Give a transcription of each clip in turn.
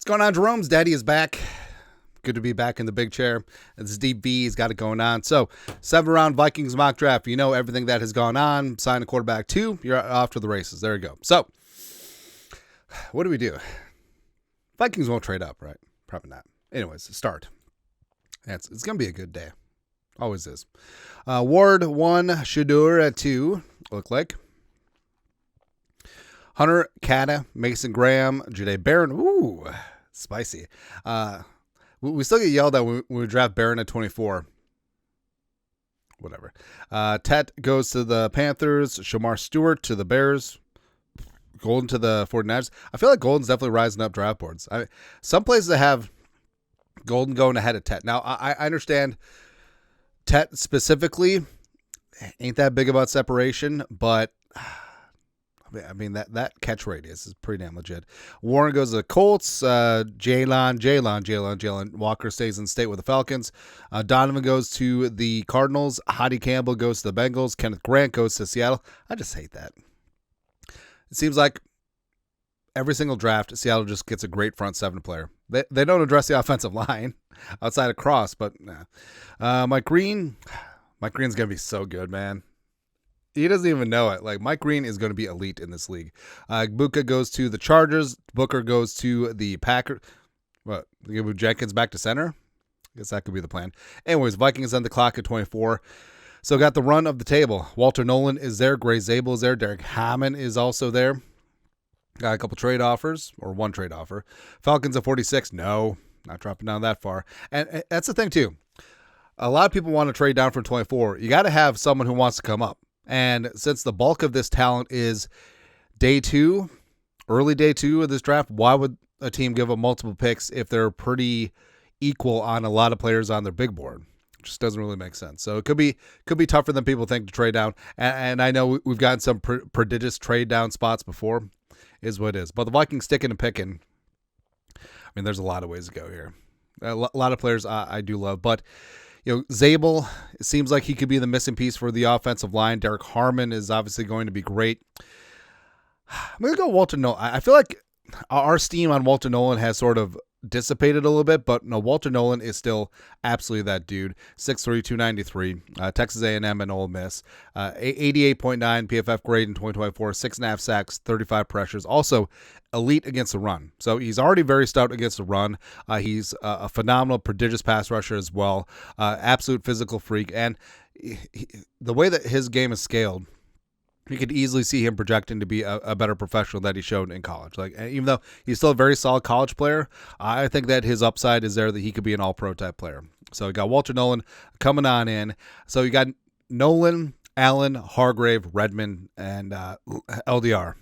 What's going on, Jerome's daddy is back. Good to be back in the big chair. It's Deep V. He's got it going on. So, 7-round Vikings mock draft. You know everything that has gone on. Sign a quarterback 2. You're off to the races. There you go. So, what do we do? Vikings won't trade up, right? Probably not. Anyways, start. It's going to be a good day. Always is. Ward 1, Shadur at 2. Look like. Hunter, Kata, Mason Graham, Jade Barron. Ooh, spicy. We still get yelled at when we draft Barron at 24. Whatever. Tet goes to the Panthers. Shamar Stewart to the Bears. Golden to the 49ers. I feel like Golden's definitely rising up draft boards. Some places that have Golden going ahead of Tet. Now, I understand Tet specifically ain't that big about separation, but I mean, that catch radius is pretty damn legit. Warren goes to the Colts. Jalen Walker stays in state with the Falcons. Donovan goes to the Cardinals. Hottie Campbell goes to the Bengals. Kenneth Grant goes to Seattle. I just hate that. It seems like every single draft, Seattle just gets a great front 7 player. They don't address the offensive line outside of Cross, but nah. Mike Green's going to be so good, man. He doesn't even know it. Like, Mike Green is going to be elite in this league. Buka goes to the Chargers. Booker goes to the Packers. What? You move Jenkins back to center? I guess that could be the plan. Anyways, Vikings on the clock at 24. So got the run of the table. Walter Nolan is there. Gray Zabel is there. Derek Hammond is also there. Got a couple trade offers, or one trade offer. Falcons at 46. No, not dropping down that far. And that's the thing, too. A lot of people want to trade down from 24. You got to have someone who wants to come up. And since the bulk of this talent is early day 2 of this draft, why would a team give up multiple picks if they're pretty equal on a lot of players on their big board? It just doesn't really make sense. So it could be tougher than people think to trade down. And I know we've gotten some prodigious trade down spots before, is what it is. But the Vikings sticking and picking. I mean, there's a lot of ways to go here. A lot of players I do love, but Zabel, it seems like he could be the missing piece for the offensive line. Derek Harmon is obviously going to be great. I'm going to go Walter Nolan. I feel like our steam on Walter Nolan has sort of dissipated a little bit, but no, Walter Nolan is still absolutely that dude. 6'3", 293, Texas A&M and Ole Miss, 88.9 PFF grade in 2024, 6.5 sacks, 35 pressures. Also elite against the run. So he's already very stout against the run. He's a phenomenal, prodigious pass rusher as well. Absolute physical freak. And the way that his game is scaled, you could easily see him projecting to be a better professional that he showed in college. Like, even though he's still a very solid college player, I think that his upside is there, that he could be an all-pro type player. So you got Walter Nolan coming on in. So you got Nolan, Allen, Hargrave, Redmond, and LDR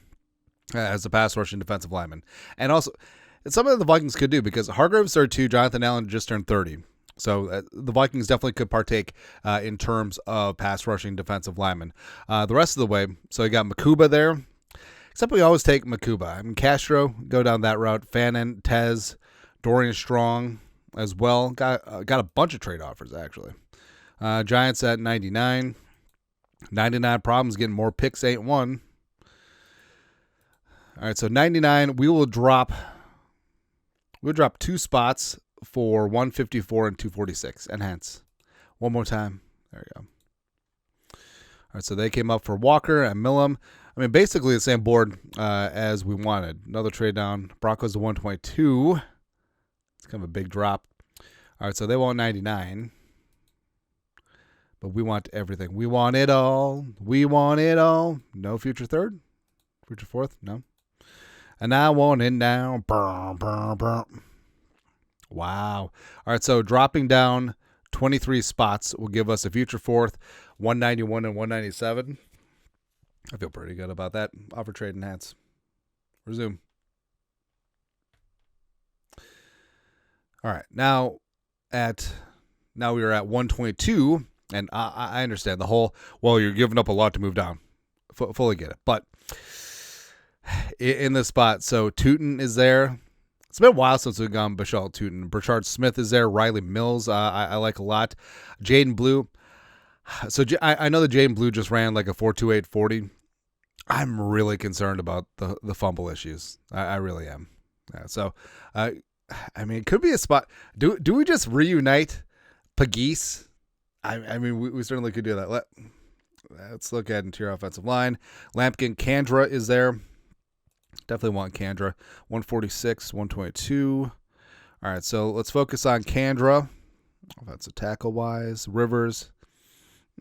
as a pass rushing defensive lineman. And also, it's something that the Vikings could do, because Hargrave's 32, Jonathan Allen just turned 30. So the Vikings definitely could partake in terms of pass rushing defensive linemen. The rest of the way, so you got Makuba there. Except we always take Makuba. I mean, Castro, go down that route. Fannin, Tez, Dorian Strong as well. Got a bunch of trade offers, actually. Giants at 99. 99 problems, getting more picks, ain't one. All right, so 99, we'll drop 2 spots for 154 and 246, and hence one more time. There you go. All right, so they came up for Walker and Millam. I mean, basically the same board as we wanted. Another trade down. Broncos to 122. It's kind of a big drop. All right, so they want 99, but we want everything. We want it all. We want it all. No future third, future fourth, no. And I want it now. Burr, burr, burr. Wow. All right, so dropping down 23 spots will give us a future fourth, 191 and 197. I feel pretty good about that. Offer, trade, and hats. Resume. All right, now we are at 122, and I understand the whole, well, you're giving up a lot to move down. Fully get it. But in this spot, so Tootin is there. It's been a while since we've gone Bashal Tootin. Burchard Smith is there. Riley Mills, I like a lot. Jaydon Blue. So I know that Jaydon Blue just ran like a 4.28 40. I'm really concerned about the fumble issues. I really am. Yeah, so I mean, it could be a spot. Do we just reunite Pegues? I mean, we certainly could do that. Let's look at interior offensive line. Lampkin, Kandra is there. Definitely want Kandra. 146, 122. All right, so let's focus on Kandra. Offensive tackle wise, Rivers.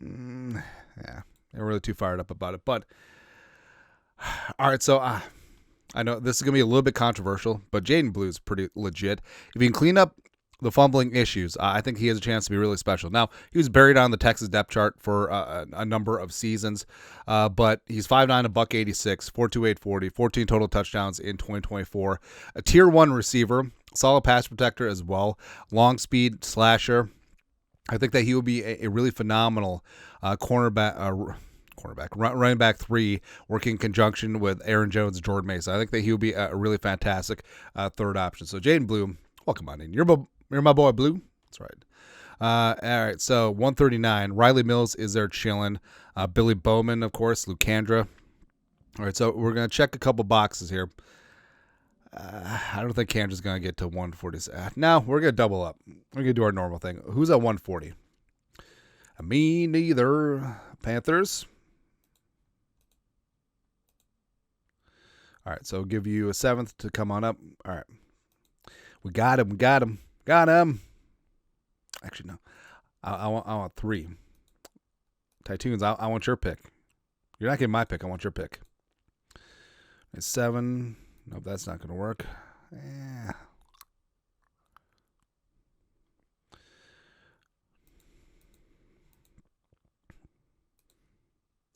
Yeah, not really too fired up about it. But all right, so I know this is gonna be a little bit controversial, but Jaydon Blue is pretty legit. If you can clean up the fumbling issues, I think he has a chance to be really special. Now, he was buried on the Texas depth chart for a number of seasons, but he's 5'9", $186, 4.28 40, 14 total touchdowns in 2024. A tier 1 receiver, solid pass protector as well, long speed slasher. I think that he will be a really phenomenal running back 3, working in conjunction with Aaron Jones and Jordan Mason. I think that he will be a really fantastic third option. So Jaydon Blue, welcome on in. You're my boy, Blue. That's right. All right, so 139. Riley Mills is there chilling. Billy Bowman, of course. Lucandra. All right, so we're going to check a couple boxes here. I don't think Kandra's going to get to 140. No, we're going to double up. We're going to do our normal thing. Who's at 140? Me neither. Panthers. All right, so we'll give you a 7th to come on up. All right. We got him. Got him. Actually, no. I want 3. Tytoons, I want your pick. You're not getting my pick. I want your pick. It's 7. Nope, that's not going to work.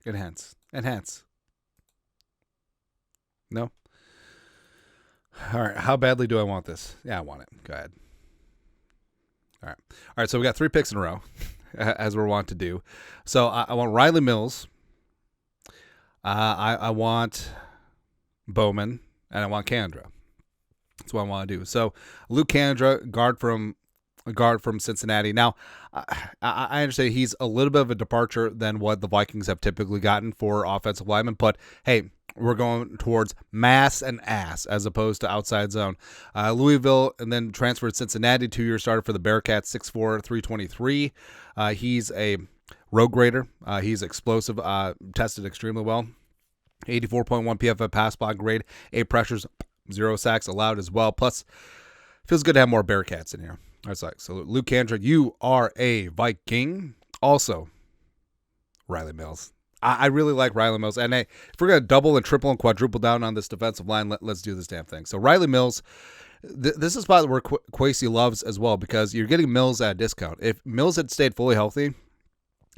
Enhance. No? All right, how badly do I want this? Yeah, I want it. Go ahead. All right, so we got 3 picks in a row, as we're wont to do. So I want Riley Mills. I want Bowman, and I want Kandra. That's what I want to do. So Luke Kandra, guard from Cincinnati. Now, I understand he's a little bit of a departure than what the Vikings have typically gotten for offensive linemen, but hey, we're going towards mass and ass as opposed to outside zone. Louisville and then transferred to Cincinnati, 2-year starter for the Bearcats, 6'4", 323. He's a road grader. He's explosive, tested extremely well. 84.1 PFF pass block grade, 8 pressures, 0 sacks allowed as well. Plus, feels good to have more Bearcats in here. That's like, so Luke Kandra, you are a Viking. Also, Riley Mills. I really like Riley Mills. And hey, if we're going to double and triple and quadruple down on this defensive line, let's do this damn thing. So Riley Mills, this is a spot where Kwesi loves as well because you're getting Mills at a discount. If Mills had stayed fully healthy,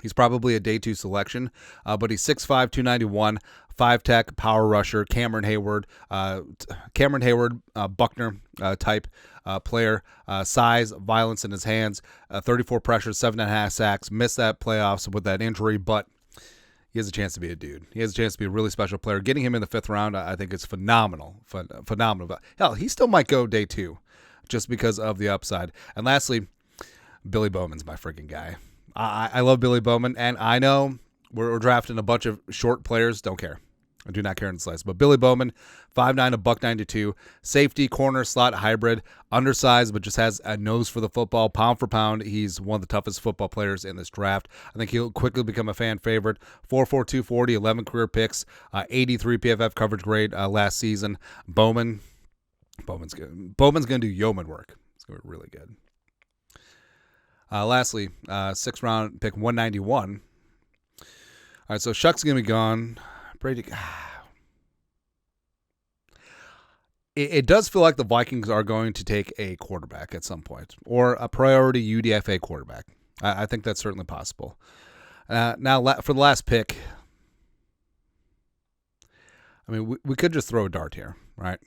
he's probably a day 2 selection, but he's 6'5", 291, 5-tech, power rusher, Cameron Hayward, Buckner type player, size, violence in his hands, 34 pressures, 7.5 sacks, missed that playoffs with that injury, but he has a chance to be a dude. He has a chance to be a really special player. Getting him in the 5th round, I think is phenomenal. Phenomenal. Hell, he still might go day 2 just because of the upside. And lastly, Billy Bowman's my freaking guy. I love Billy Bowman, and I know we're drafting a bunch of short players. Don't care. I do not care in the slice. But Billy Bowman, 5'9", $192, safety, corner, slot, hybrid, undersized, but just has a nose for the football. Pound for pound, he's one of the toughest football players in this draft. I think he'll quickly become a fan favorite. 4'4", 240, 11 career picks, 83 PFF coverage grade last season. Bowman's good. Bowman's going to do yeoman work. It's going to be really good. Lastly, 6th round pick 191. All right, so Shuck's going to be gone. Brady. It does feel like the Vikings are going to take a quarterback at some point, or a priority UDFA quarterback. I think that's certainly possible. Now, for the last pick, I mean, we could just throw a dart here, right?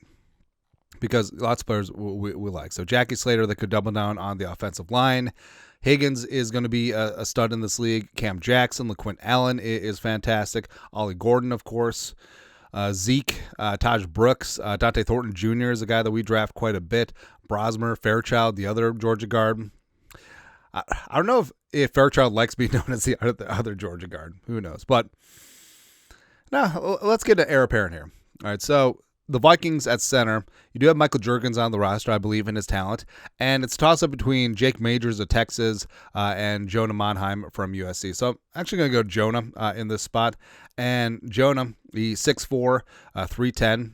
Because lots of players we like. So Jackie Slater, that could double down on the offensive line. Higgins is going to be a stud in this league. Cam Jackson, LaQuint Allen is fantastic. Ollie Gordon, of course. Zeke, Taj Brooks, Dante Thornton Jr. is a guy that we draft quite a bit. Brosmer, Fairchild, the other Georgia guard. I don't know if Fairchild likes being known as the other Georgia guard. Who knows? But now let's get to heir apparent here. All right, so the Vikings at center, you do have Michael Juergens on the roster. I believe in his talent. And it's a toss-up between Jake Majors of Texas and Jonah Monheim from USC. So I'm actually going to go Jonah in this spot. And Jonah, he's 6'4", 310,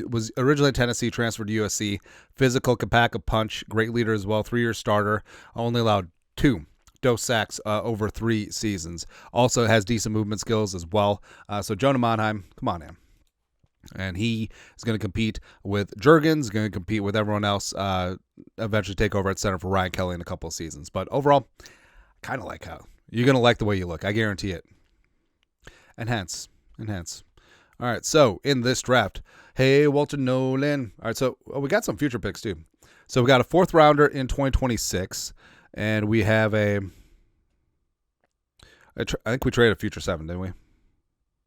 was originally in Tennessee, transferred to USC. Physical, can pack a punch, great leader as well, 3-year starter, only allowed 2 dose sacks over 3 seasons. Also has decent movement skills as well. So Jonah Monheim, come on, man. And he is going to compete with Juergens, going to compete with everyone else, eventually take over at center for Ryan Kelly in a couple of seasons. But overall, kind of like how you're going to like the way you look. I guarantee it. Enhance. All right, so in this draft, hey, Walter Nolan. All right, so we got some future picks too. So we got a 4th rounder in 2026, and we have I think we traded a future 7, didn't we?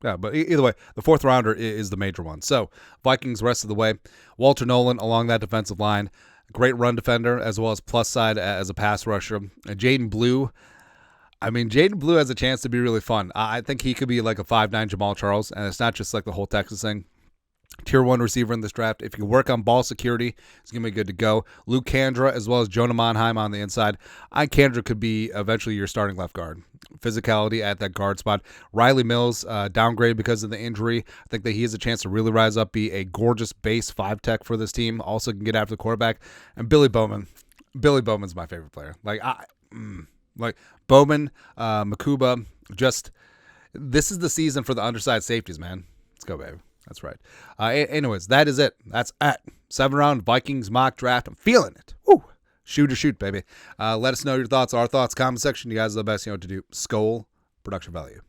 Yeah, but either way, the 4th rounder is the major one. So Vikings rest of the way. Walter Nolan along that defensive line, great run defender as well as plus side as a pass rusher. And Jaydon Blue. I mean, Jaydon Blue has a chance to be really fun. I think he could be like a 5'9" Jamal Charles, and it's not just like the whole Texas thing. Tier 1 receiver in this draft. If you can work on ball security, it's going to be good to go. Luke Kandra as well as Jonah Monheim on the inside. Kandra could be eventually your starting left guard. Physicality at that guard spot. Riley Mills downgraded because of the injury. I think that he has a chance to really rise up, be a gorgeous base 5 tech for this team. Also can get after the quarterback. And Billy Bowman. Billy Bowman's my favorite player. Like Bowman, Makuba, this is the season for the undersized safeties, man. Let's go, baby. That's right. Anyways, that is it. That's at 7-round Vikings mock draft. I'm feeling it. Woo! Shoot, baby. Let us know your thoughts, our thoughts, comment section. You guys are the best. You know what to do. Skol, production value.